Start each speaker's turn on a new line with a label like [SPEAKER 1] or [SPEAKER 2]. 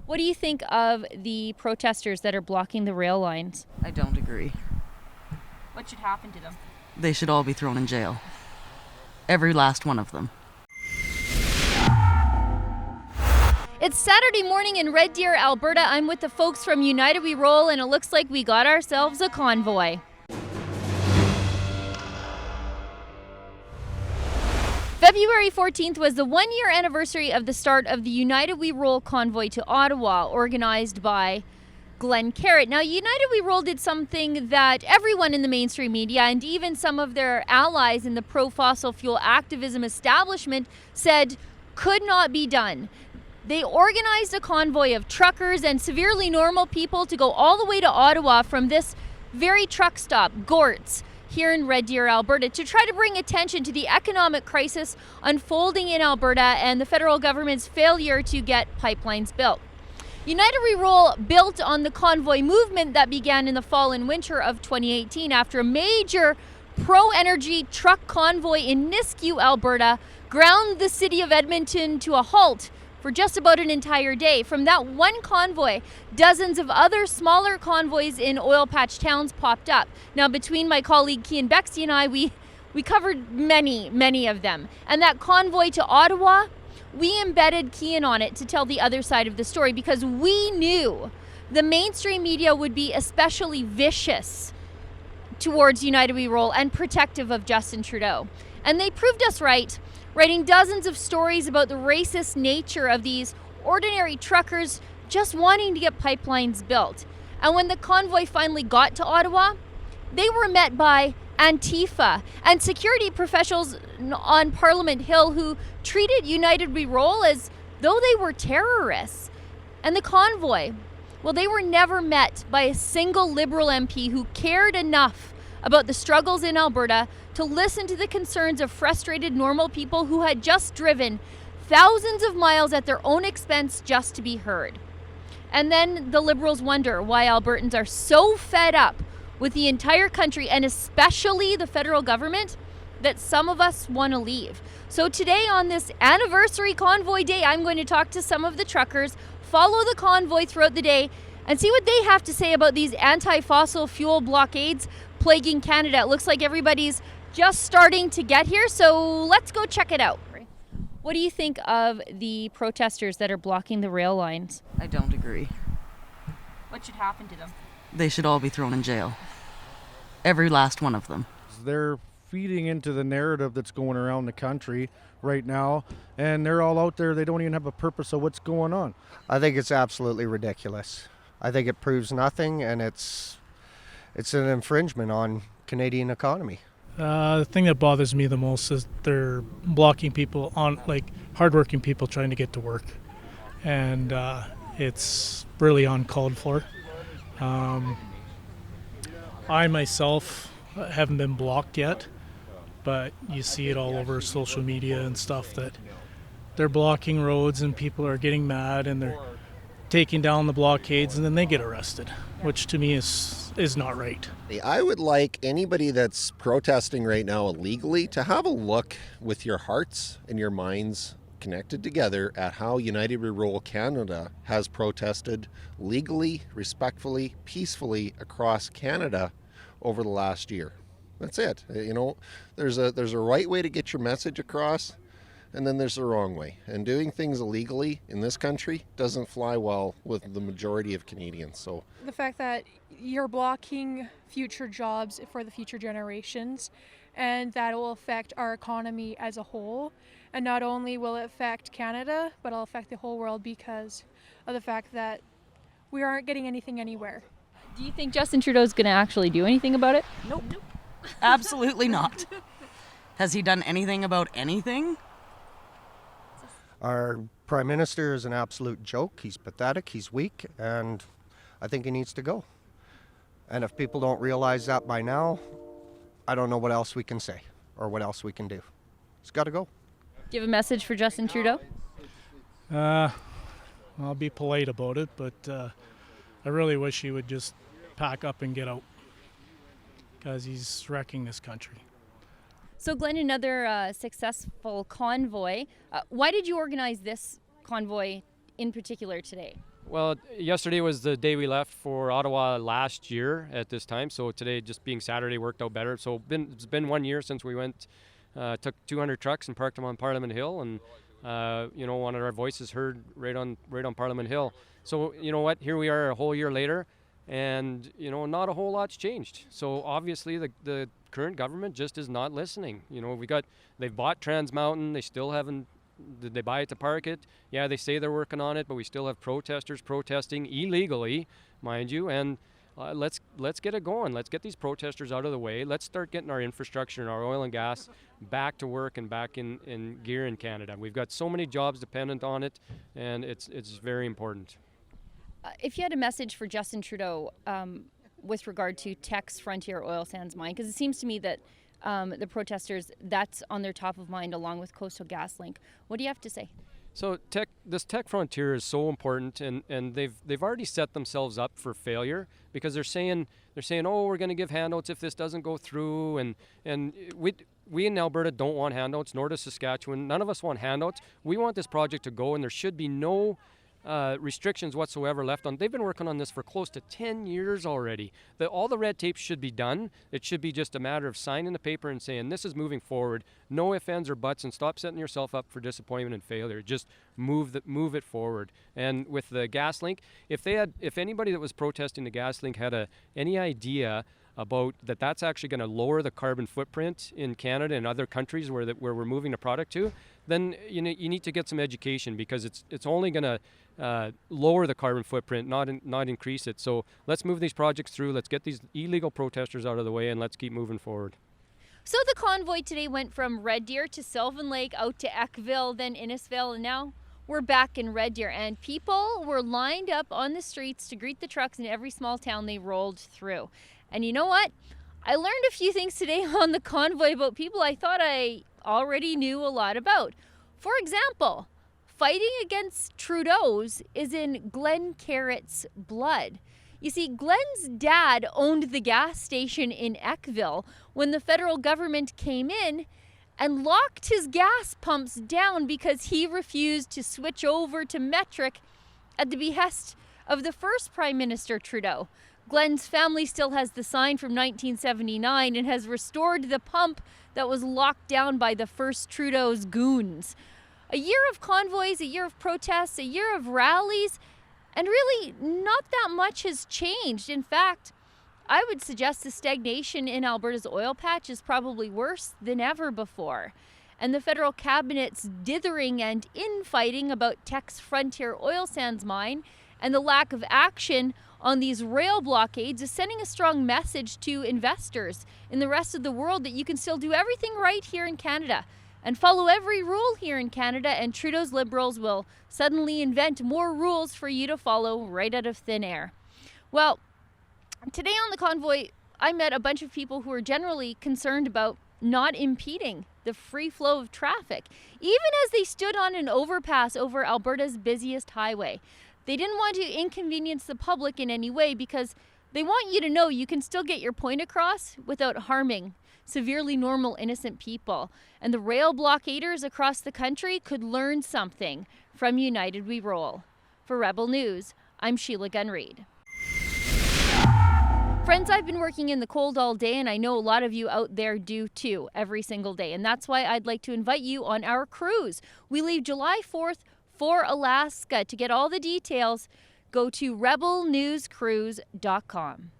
[SPEAKER 1] What do you think of the protesters that are blocking the rail lines?
[SPEAKER 2] I don't agree.
[SPEAKER 1] What should happen to them?
[SPEAKER 2] They should all be thrown in jail. Every last one of them.
[SPEAKER 1] It's Saturday morning in Red Deer, Alberta. I'm with the folks from United We Roll, and it looks like we got ourselves a convoy. February 14th was the one-year anniversary of the start of the United We Roll convoy to Ottawa, organized by Glenn Carrott. Now, United We Roll did something that everyone in the mainstream media and even some of their allies in the pro-fossil fuel activism establishment said could not be done. They organized a convoy of truckers and severely normal people to go all the way to Ottawa from this very truck stop, Gort's, here in Red Deer, Alberta, to try to bring attention to the economic crisis unfolding in Alberta and the federal government's failure to get pipelines built. United We Roll built on the convoy movement that began in the fall and winter of 2018 after a major pro-energy truck convoy in Nisku, Alberta, ground the city of Edmonton to a halt for just about an entire day. From that one convoy, dozens of other smaller convoys in oil patch towns popped up. Now, between my colleague Kian Bexty and I, we covered many of them. And that convoy to Ottawa, we embedded Kian on it to tell the other side of the story because we knew the mainstream media would be especially vicious towards United We Roll and protective of Justin Trudeau. And they proved us right, writing dozens of stories about the racist nature of these ordinary truckers just wanting to get pipelines built. And when the convoy finally got to Ottawa, they were met by Antifa and security professionals on Parliament Hill who treated United We Roll as though they were terrorists. And the convoy, well, they were never met by a single Liberal MP who cared enough about the struggles in Alberta to listen to the concerns of frustrated normal people who had just driven thousands of miles at their own expense just to be heard. And then the Liberals wonder why Albertans are so fed up with the entire country and especially the federal government that some of us want to leave. So today on this anniversary convoy day, I'm going to talk to some of the truckers, follow the convoy throughout the day, and see what they have to say about these anti-fossil fuel blockades plaguing Canada. It looks like everybody's just starting to get here, so let's go check it out. What do you think of the protesters that are blocking the rail lines?
[SPEAKER 2] I don't agree.
[SPEAKER 1] What should happen to them?
[SPEAKER 2] They should all be thrown in jail. Every last one of them.
[SPEAKER 3] They're feeding into the narrative that's going around the country right now, and they're all out there. They don't even have a purpose of what's going on.
[SPEAKER 4] I think it's absolutely ridiculous. I think it proves nothing, and it's an infringement on Canadian economy.
[SPEAKER 5] The thing that bothers me the most is they're blocking people on, like, hardworking people trying to get to work, and it's really uncalled for. I myself haven't been blocked yet, but you see it all over social media and stuff that they're blocking roads and people are getting mad and they're taking down the blockades and then they get arrested, which to me is not right.
[SPEAKER 6] I would like anybody that's protesting right now illegally to have a look with your hearts and your minds connected together at how United We Roll Canada has protested legally, respectfully, peacefully across Canada over the last year. That's it. You know, there's a right way to get your message across, and then there's the wrong way. And doing things illegally in this country doesn't fly well with the majority of Canadians. So
[SPEAKER 7] the fact that you're blocking future jobs for the future generations, and that will affect our economy as a whole. And not only will it affect Canada, but it'll affect the whole world because of the fact that we aren't getting anything anywhere.
[SPEAKER 1] Do you think Justin Trudeau's going to actually do anything about it?
[SPEAKER 2] Nope. Absolutely not. Has he done anything about anything?
[SPEAKER 4] Our Prime Minister is an absolute joke. He's pathetic, he's weak, and I think he needs to go. And if people don't realize that by now, I don't know what else we can say or what else we can do. He's got to go.
[SPEAKER 1] Do you have a message for Justin Trudeau?
[SPEAKER 5] I'll be polite about it, but I really wish he would just pack up and get out because he's wrecking this country.
[SPEAKER 1] So Glenn, another successful convoy. Why did you organize this convoy in particular today?
[SPEAKER 8] Well, yesterday was the day we left for Ottawa last year at this time, so today just being Saturday worked out better. So it's been 1 year since we went, took 200 trucks and parked them on Parliament Hill, and wanted our voices heard right on Parliament Hill. So you know what, here we are a whole year later, and not a whole lot's changed. So obviously the current government just is not listening. They've bought Trans Mountain, they still haven't. Did they buy it to park it? Yeah, they say they're working on it, but we still have protesters protesting illegally, mind you. And let's get it going. Let's get these protesters out of the way. Let's start getting our infrastructure and our oil and gas back to work and back in gear in Canada. We've got so many jobs dependent on it, and it's very important.
[SPEAKER 1] If you had a message for Justin Trudeau with regard to Teck's Frontier Oil Sands mine, because it seems to me that the protesters, that's on their top of mind along with Coastal GasLink. What do you have to say?
[SPEAKER 8] So this Teck Frontier is so important, and they've already set themselves up for failure, because they're saying, oh, we're going to give handouts if this doesn't go through, and we in Alberta don't want handouts, nor does Saskatchewan. None of us want handouts. We want this project to go, and there should be no restrictions whatsoever left on. They've been working on this for close to 10 years already. All the red tape should be done. It should be just a matter of signing the paper and saying this is moving forward. No ifs, ands, or buts, and stop setting yourself up for disappointment and failure. Just move it forward. And with the gas link, if anybody that was protesting the gas link had any idea about that's actually going to lower the carbon footprint in Canada and other countries where we're moving the product to, then you need to get some education, because it's only going to lower the carbon footprint, not increase it. So let's move these projects through. Let's get these illegal protesters out of the way, and let's keep moving forward.
[SPEAKER 1] So the convoy today went from Red Deer to Sylvan Lake, out to Eckville, then Innisfil, and now we're back in Red Deer. And people were lined up on the streets to greet the trucks in every small town they rolled through. And you know what? I learned a few things today on the convoy about people I thought I already knew a lot about. For example, fighting against Trudeau's is in Glenn Carrett's blood. You see, Glenn's dad owned the gas station in Eckville when the federal government came in and locked his gas pumps down because he refused to switch over to metric at the behest of the first Prime Minister Trudeau. Glenn's family still has the sign from 1979 and has restored the pump that was locked down by the first Trudeau's goons. A year of convoys, a year of protests, a year of rallies, and really not that much has changed. In fact, I would suggest the stagnation in Alberta's oil patch is probably worse than ever before. And the federal cabinet's dithering and infighting about Teck's Frontier Oil Sands mine and the lack of action on these rail blockades is sending a strong message to investors in the rest of the world that you can still do everything right here in Canada and follow every rule here in Canada, and Trudeau's Liberals will suddenly invent more rules for you to follow right out of thin air. Well, today on the convoy, I met a bunch of people who are generally concerned about not impeding the free flow of traffic, even as they stood on an overpass over Alberta's busiest highway. They didn't want to inconvenience the public in any way because they want you to know you can still get your point across without harming severely normal, innocent people. And the rail blockaders across the country could learn something from United We Roll. For Rebel News, I'm Sheila Gunn Reid. Friends, I've been working in the cold all day, and I know a lot of you out there do too, every single day. And that's why I'd like to invite you on our cruise. We leave July 4th for Alaska. To get all the details, go to rebelnewscruise.com.